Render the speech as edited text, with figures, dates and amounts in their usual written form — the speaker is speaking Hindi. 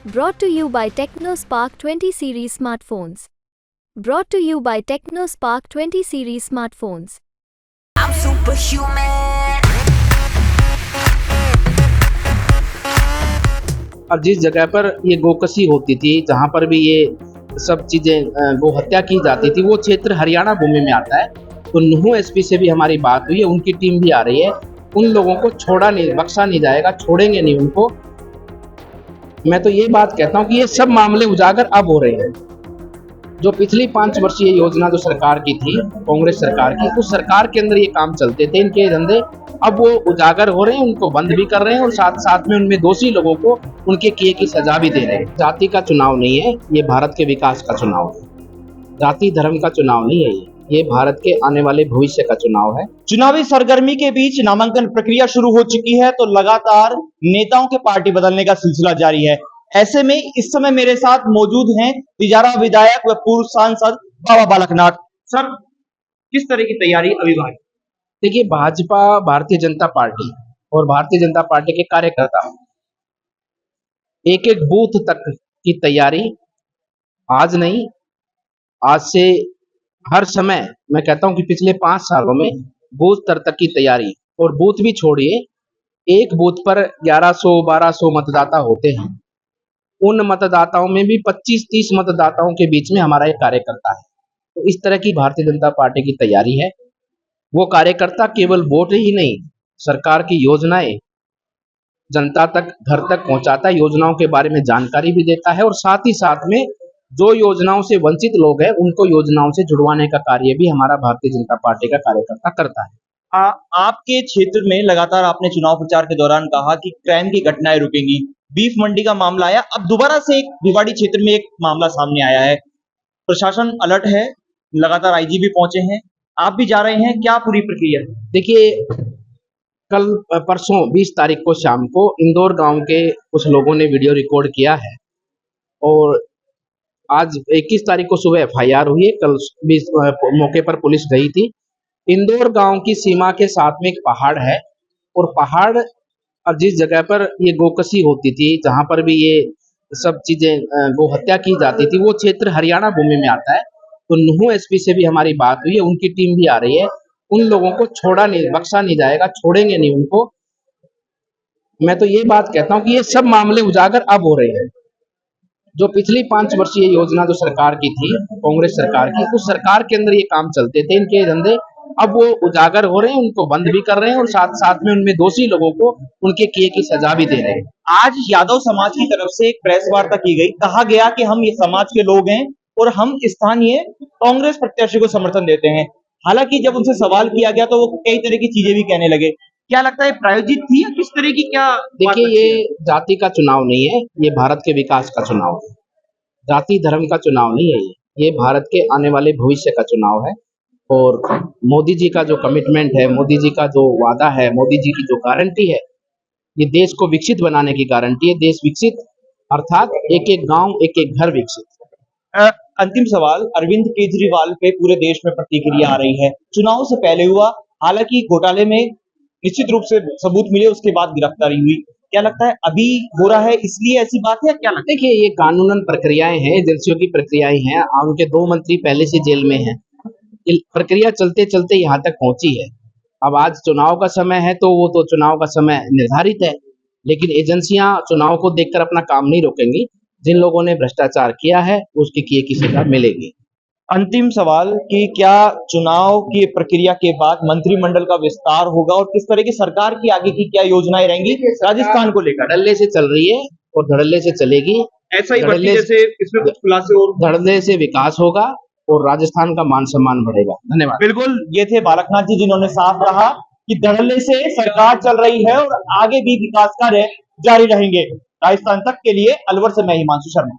Brought to you by TechnoSpark 20 series smartphones. Brought to you by TechnoSpark 20 series smartphones. I'm superhuman. और जिस जगह पर ये गोकशी होती थी, जहाँ पर भी ये सब चीज़ें गो हत्या की जाती थी, वो क्षेत्र हरियाणा भूमि में आता है। तो नुहू एसपी से भी हमारी बात हुई है, उनकी टीम भी आ रही है। उन लोगों को छोड़ा नहीं, बख्शा नहीं जाएगा, छोड़ेंगे नहीं उनको। मैं तो ये बात कहता हूँ कि ये सब मामले उजागर अब हो रहे हैं। जो पिछली 5 वर्षीय योजना जो सरकार की थी, कांग्रेस सरकार की, उस सरकार के अंदर ये काम चलते थे, इनके धंधे अब वो उजागर हो रहे हैं, उनको बंद भी कर रहे हैं और साथ साथ में उनमें दोषी लोगों को उनके किए की सजा भी दे रहे हैं। जाति का चुनाव नहीं है, ये भारत के विकास का चुनाव है। जाति धर्म का चुनाव नहीं है, ये भारत के आने वाले भविष्य का चुनाव है। चुनावी सरगर्मी के बीच नामांकन प्रक्रिया शुरू हो चुकी है, तो लगातार नेताओं के पार्टी बदलने का सिलसिला जारी है। ऐसे में इस समय मेरे साथ मौजूद हैं तिजारा विधायक व पूर्व सांसद बाबा बालकनाथ। सर, किस तरह की तैयारी अभी बाकी? देखिए, भाजपा, भारतीय जनता पार्टी और भारतीय जनता पार्टी के कार्यकर्ता एक एक बूथ तक की तैयारी आज नहीं, आज से हर समय, मैं कहता हूं कि पिछले 5 सालों में बूथ स्तर तक की तैयारी, और बूथ भी छोड़िए, एक बूथ पर 1100-1200 मतदाता होते हैं। उन मतदाताओं में भी 25-30 मतदाताओं के बीच में हमारा एक कार्यकर्ता है। तो इस तरह की भारतीय जनता पार्टी की तैयारी है। वो कार्यकर्ता केवल वोट ही नहीं, सरकार की योजनाएं जनता तक, घर तक पहुंचाता है, योजनाओं के बारे में जानकारी भी देता है, और साथ ही साथ में जो योजनाओं से वंचित लोग हैं उनको योजनाओं से जुड़वाने का कार्य भी हमारा भारतीय जनता पार्टी का कार्यकर्ता करता है। आपके क्षेत्र में लगातार आपने चुनाव प्रचार के दौरान कहा कि क्राइम की घटनाएं रुकेंगी, बीफ मंडी का मामला आया, अब दोबारा से एक भिवाड़ी क्षेत्र में एक मामला सामने आया है। प्रशासन अलर्ट है, लगातार आईजी भी पहुंचे हैं, आप भी जा रहे हैं, क्या पूरी प्रक्रिया? देखिए, कल परसों 20 तारीख को शाम को इंदौर गांव के कुछ लोगों ने वीडियो रिकॉर्ड किया है, और आज 21 तारीख को सुबह एफआईआर हुई है। कल 20 मौके पर पुलिस गई थी। इंदौर गांव की सीमा के साथ में एक पहाड़ है, और पहाड़ और जिस जगह पर ये गोकशी होती थी, जहाँ पर भी ये सब चीज़ें गो हत्या की जाती थी, वो क्षेत्र हरियाणा भूमि में आता है। तो नुहू एसपी से भी हमारी बात हुई है, उनकी टीम भी आ रही है। उन लोगों को छोड़ा नहीं, बख्शा नहीं जाएगा, छोड़ेंगे नहीं उनको। मैं तो ये बात कहता हूँ कि ये सब मामले उजागर अब हो रहे हैं। जो पिछली 5 वर्षीय योजना जो सरकार की थी, कांग्रेस सरकार की, उस सरकार के अंदर ये काम चलते थे, इनके धंधे अब वो उजागर हो रहे हैं, उनको बंद भी कर रहे हैं, और साथ साथ में उनमें दोषी लोगों को उनके किए की सजा भी दे रहे हैं। आज यादव समाज की तरफ से एक प्रेस वार्ता की गई, कहा गया कि हम ये समाज के लोग हैं और हम स्थानीय कांग्रेस प्रत्याशी को समर्थन देते हैं। हालांकि जब उनसे सवाल किया गया तो वो कई तरह की चीजें भी कहने लगे। क्या लगता है, प्रायोजित थी या किस तरह की? क्या देखिए, ये जाति का चुनाव नहीं है, ये भारत के विकास का चुनाव है। जाति धर्म का चुनाव नहीं है, ये भारत के आने वाले भविष्य का चुनाव है। और मोदी जी का जो कमिटमेंट है, मोदी जी का जो वादा है, मोदी जी की जो गारंटी है, ये देश को विकसित बनाने की गारंटी है। देश विकसित अर्थात एक एक गांव, एक एक घर विकसित। अंतिम सवाल, अरविंद केजरीवाल पे पूरे देश में प्रतिक्रिया आ रही है। चुनाव से पहले हुआ, हालांकि घोटाले में निश्चित रूप से सबूत मिले, उसके बाद गिरफ्तारी हुई। क्या लगता है अभी हो रहा है इसलिए ऐसी बात है, क्या लगता है? देखिए, ये कानूनन प्रक्रियाएं हैं, एजेंसियों की प्रक्रियाएं हैं। उनके 2 मंत्री पहले से जेल में हैं। प्रक्रिया चलते चलते यहाँ तक पहुंची है। अब आज चुनाव का समय है, तो वो तो चुनाव का समय निर्धारित है, लेकिन एजेंसियां चुनाव को देखकर अपना काम नहीं रोकेंगी। जिन लोगों ने भ्रष्टाचार किया है उसके किए की सजा मिलेगी। अंतिम सवाल कि क्या चुनाव की प्रक्रिया के बाद मंत्रिमंडल का विस्तार होगा और किस तरह की सरकार की आगे की क्या योजनाएं रहेंगी राजस्थान को लेकर? धड़ल्ले से चल रही है और धड़ल्ले से चलेगी। ऐसा ही बढ़ती जैसे इसमें कुछ खुलासे और धड़ल्ले से विकास होगा और राजस्थान का मान सम्मान बढ़ेगा। धन्यवाद। बिल्कुल, ये थे बालकनाथ जी, जिन्होंने साफ कहा कि धड़ल्ले से सरकार चल रही है और आगे भी विकास कार्य जारी रहेंगे। राजस्थान तक के लिए अलवर से मैं हिमांशु शर्मा।